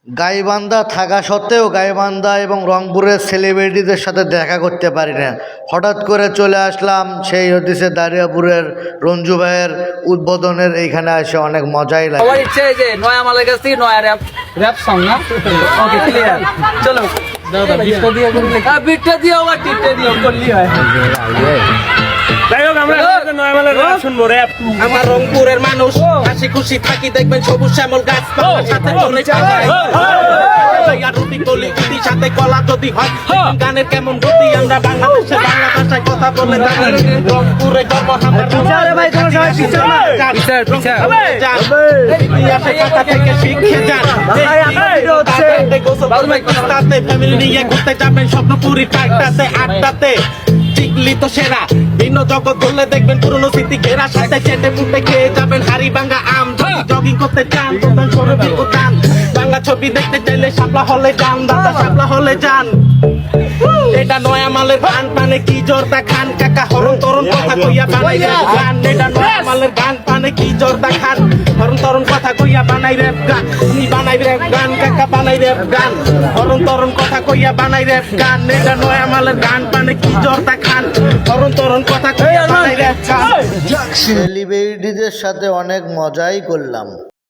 গাইবান্ধা থাকা সত্ত্বেও গাইবান্ধা এবং রংপুরের সেলিব্রিটিদের সাথে দেখা করতে পারি না। হঠাৎ করে চলে আসলাম সেই হচ্ছে দারিয়াপুরের রঞ্জু ভাইয়ের উদ্বোধনের এইখানে এসে অনেক মজাই লাগে। আমার ইচ্ছে যে নয়া মালের কাছ থেকে নয়া র‍্যাপ সং না। ওকে ক্লিয়ার, চলো বিটটা দিও বা টিপটা দিও করলি হয়। আমার রংপুরের মানুষ হাসি খুশি থাকি, দেখবেন সবুজ শ্যামল গাছপালার সাথে চলে সাথে কলা যদি হয় গানের কেমন গতি, আমরা বাংলাদেশে বাংলা ভাষায় কথা বলে রংপুরে জন্ম থেকে শিখে যান। ফ্যামিলি নিয়ে ঘুরতে যাবেন স্বপ্নপুরি পার্কটাতে আড্ডাতে চিকলি তো সেরা ভিন্ন জগৎ ধরলে দেখবেন পুরনো স্মৃতি ঘেরা, সাথে চেটে পুটে খেয়ে যাবেন হাড়ি ভাঙ্গা আম। জগিং করতে চান তোদের সরবি উঠান, বাংলা ছবি দেখতে চাইলে শাপলা হলে যান, দাদা শাপলা হলে যান। এটা নয়া মালের গান পানে কি জোরদা খান, কাকা হরণ তরণ কথা কইয়া বানাই র্যাপ গান। এটা নয়া মালের গান পানে কি জোরদা খান, হরণ তরণ কথা কইয়া বানাই র্যাপ গান। তুমি বানাই র্যাপ গান, কাকা বানাই র্যাপ গান, হরণ তরণ কথা কইয়া বানাই র্যাপ গান। এটা নয়া মালের গান পানে কি জোরদা খান, হরণ তরণ কথা কইয়া বানাই র্যাপ গান। সেলিব্রিটিদের সাথে অনেক মজাই করলাম।